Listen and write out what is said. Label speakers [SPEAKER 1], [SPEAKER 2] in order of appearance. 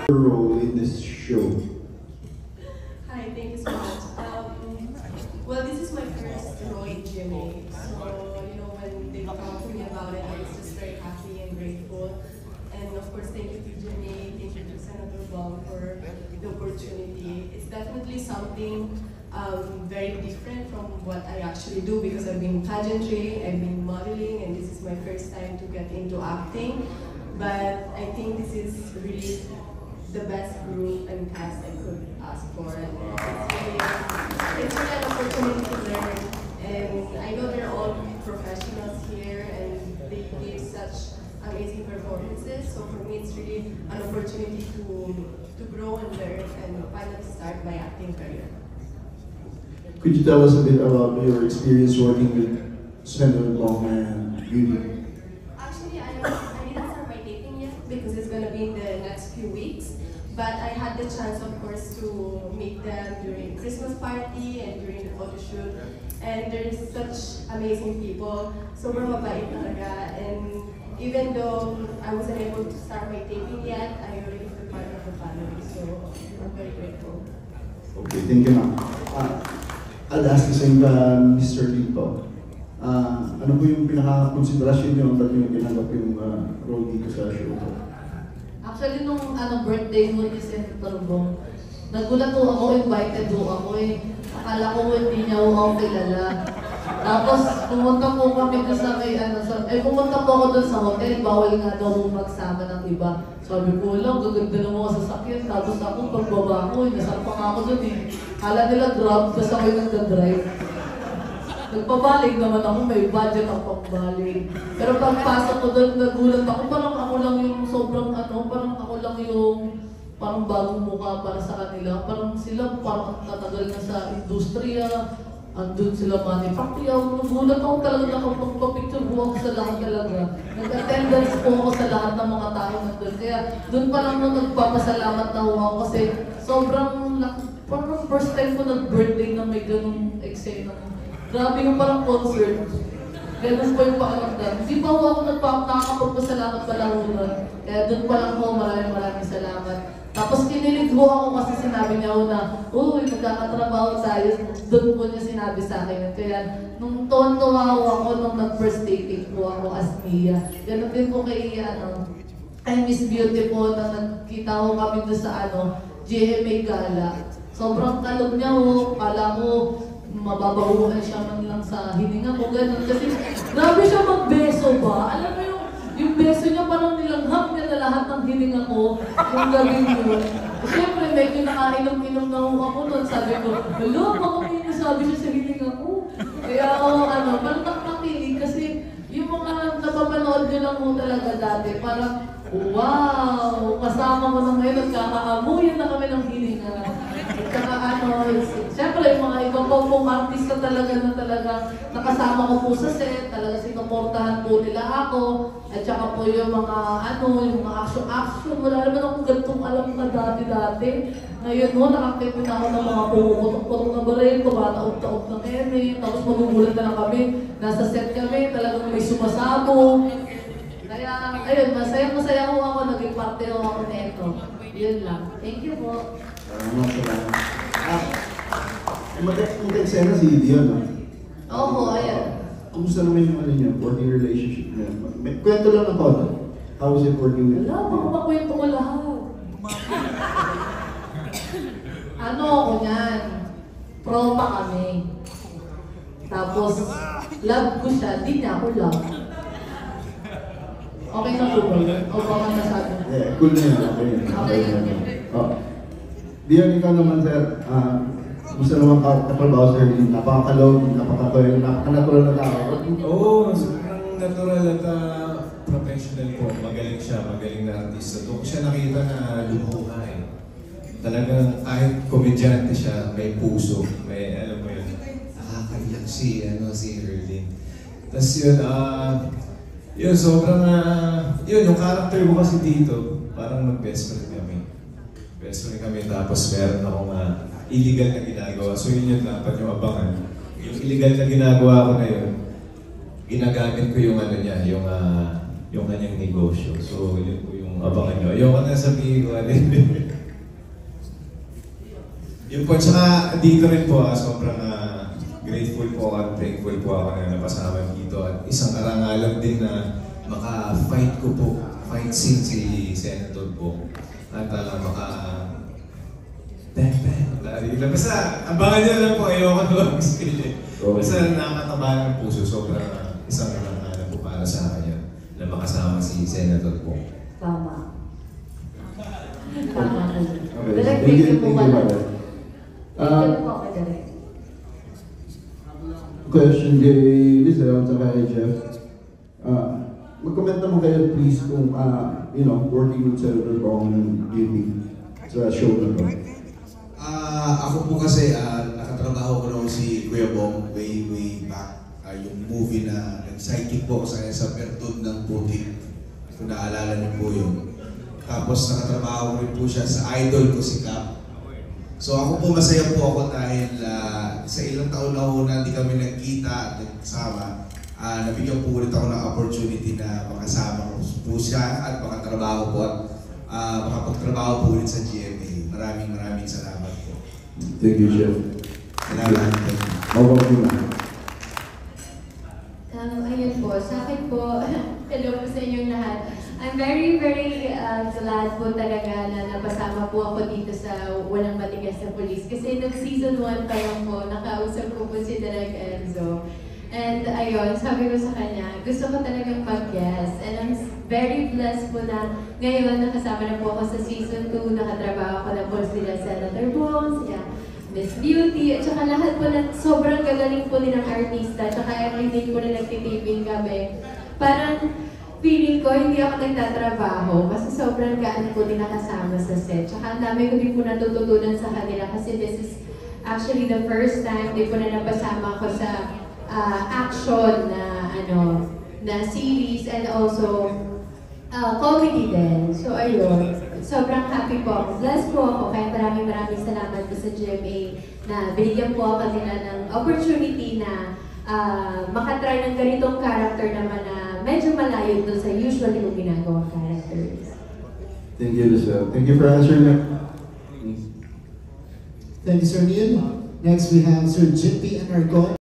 [SPEAKER 1] Role in this show?
[SPEAKER 2] Hi, thank you so much. Well, this is my first role in GMA, so when they talked to me about it, I was just very happy and grateful. And of course, thank you to GMA, thank you to Senator Bong for the opportunity. It's definitely something very different from what I actually do because I've been pageantry, I've been modeling, and this is my first time to get into acting. But I think this is really the best group and cast I could ask for. And it's really an opportunity to learn. And I know they're all professionals here and they give such amazing performances. So for me, it's really an opportunity to grow and learn and finally start my acting career.
[SPEAKER 1] Could you tell us a bit about your experience working with Senator Bong and Beauty?
[SPEAKER 2] Actually, I didn't start my taping yet because it's going to be in the next few weeks. But I had the chance, of course, to meet them during Christmas party and during the photo shoot. And there's such amazing people, super mabait talaga. And even though I wasn't able to start my taping yet, I already feel part of the family. So I'm very grateful.
[SPEAKER 1] Okay, thank you, ma'am. I'll ask the same Mr. Lito. Ano po yung pinaka-considerasyon nyo ba't nyo ginanggap yung role dito sa show ko?
[SPEAKER 3] Actually, nung birthday mo ni Senator Bong, nagulat ho ako, invited ho ako eh. Akala ko hindi niya ho ako kilala. Tapos, pumunta po kami doon sa pumunta po ako doon sa hotel, bawal nga daw magsama ng iba. Sabi ko, lang, gaganda ng mga sasakyan. Tapos ako, pagbaba ko, nasampa nga ako doon eh. Kala nila grab, tapos ako yung nagdadrive. Nagpabalik naman ako, may budget ako pagbalik. Pero pagpasok ko doon, nagulat ako, parang ako lang yung sobrang parang ako lang yung parang bagong mukha para sa kanila. Parang sila parang tatagal na sa industriya, andun sila manufacturer. Nagulat ako talaga, nakapagpapicture po ako sa lahat talaga. Nag-attendance po ako sa lahat ng mga tao nandun. Kaya doon pa lang nung nagpapasalamat na ako kasi sobrang, parang first time ko nag-birthday na may ganung eksena. Grabe yung parang concert. Ganun po yung pakiramdam. Hindi pa ako nakakapagpasalamat pala ho nun. Kaya doon pa lang po, maraming salamat. Tapos kinilig ho ako kasi sinabi niya ho na, uy, magkakatrabaho tayo. Doon po niya sinabi sa akin. Kaya nung tuwa ako nung nag-first dating po ako as Mia. Ganun din po kay Miss Beauty po na nagkita ho kami doon sa GMA Gala. Sobrang kalog niya ho. Kala ko, mababahuhan siya man lang sa hininga ko, gano'n. Kasi grabe siya magbeso ba? Alam mo yung beso niya parang nilanghap niya na lahat ng hininga ko yung gabing yun. Siyempre, medyo nakainom-inom na ako nun. Sabi ko, hello, baka may nasabi siya sa hininga ko. Kaya parang nakakilig kasi yung mga napapanood nyo lang mo talaga dati, parang, wow, kasama mo na ngayon, nagkakaamuyan na kami ng hininga. At saka siyempre yung mga ibang pong artista talaga na nakasama ko po sa set, talaga sinuportahan po nila ako. At saka po yung mga yung mga action, wala naman akong ganitong alam na dati. Ngayon mo, nakakita na ako ng mga pumuputok-putok na baril, tumataog-taog ng eme, tapos magugulat na lang kami, nasa set kami, talagang may sumasabog. Kaya, ayun, masaya ko ako, naging parte ako nito. Yun lang. Thank you po.
[SPEAKER 1] Salamat. Mag-eksena si Dion, no?
[SPEAKER 3] Oo, ayan.
[SPEAKER 1] Kumusta naman yung niyo, working relationship niya? Kwento lang ng konti. How is it working with
[SPEAKER 3] Wala, baka makwento ko lahat. Ako niyan, propa kami. Tapos, love ko siya, di niya ako love. Okay na po ba? O baka nasabi?
[SPEAKER 1] Cool na yun. Okay. Diyan, ikaw naman, sir. Gusto naman katrabaho sa Erlin. Napakakalog, napaka-natural na tao.
[SPEAKER 4] Oo, sobrang natural at professional po. Magaling siya, magaling na artista. Doon ko siya nakita na lumuha eh. Talagang kahit komedyante siya, may puso, may alam mo yun. Nakakaiyak si Erlin. Tapos yun, sobrang, yung character ko kasi dito, parang mag-best friend kami. Best friend kami, tapos meron akong illegal na ginagawa. So yun yung dapat yung abangan. Yung illegal na ginagawa ko na yun, ginagamit ko yung niya, yung kanyang negosyo. So yun po yung abangan nyo. Ayoko na sabihin ko yun po, tsaka dito rin po, sobrang grateful po at thankful po ako na napasama dito. At isang karangalan din na maka-fight ko po, fight scene si Senator po. At basta, abangan nyo lang po, ayoko na mag-skill. Basta nakakataba ng puso, sobrang isang karangalan po para sa akin yun, na makasama si Senator po.
[SPEAKER 3] Tama. Tama.
[SPEAKER 1] Okay.
[SPEAKER 3] Direct,
[SPEAKER 1] Thank you,
[SPEAKER 3] po
[SPEAKER 1] Mother.
[SPEAKER 3] Thank you po, Direct.
[SPEAKER 1] Question kay Lizelle at kay Jeff. Mag-comment naman kayo please kung working with Senator Bong ng UP sa show na to.
[SPEAKER 5] Ako po kasi nakatrabaho ko noon si Kuya Bong way back. Yung movie na nag-sidekick po ako sa Pertud ng Puti. Kung naalala niyo po yun. Tapos nakatrabaho ko rin po siya sa idol ko si Cap. So ako po masaya po ako dahil sa ilang taon na una hindi kami nagkita at nagkasama. Nabigyan po ulit ako ng opportunity na makasama ko po siya at makatrabaho po at makapagtrabaho po ulit sa GMA. Maraming salamat po.
[SPEAKER 1] Thank you, Jeff.
[SPEAKER 5] Salamat po.
[SPEAKER 1] Mawag mo na.
[SPEAKER 6] Ayun po, sa akin po, hello po sa inyong lahat. I'm very glad po talaga na napasama po ako dito sa Walang Matigas na Pulis. Kasi nung season 1 pa lang po, nakausap ko po si Direk Enzo. And ayun, sabi ko sa kanya, gusto ko talagang mag-guest. And I'm very blessed po na ngayon nakasama na po ako sa season 2, nakatrabaho ko na po sila Senator Bong, sila Miss Beauty, at saka lahat po na sobrang gagaling po nilang artista, at saka everyday po na nagtitiping kami. Parang feeling ko, hindi ako nagtatrabaho kasi sobrang gaan po din nakasama sa set. Tsaka ang dami ko din po natututunan sa kanila kasi this is actually the first time din po na napasama ko sa action na series and also comedy din. So ayun, sobrang happy po ako. Blessed po ako, kaya maraming salamat po sa GMA na binigyan po ako nila ng opportunity na makatry ng ganitong character naman na medyo malayo doon sa usually kong ginagawang characters.
[SPEAKER 1] Thank you, Lizelle. Thank you for answering that.
[SPEAKER 7] Thank you, Sir Neil. Next, we have Sir Jippy Anargon.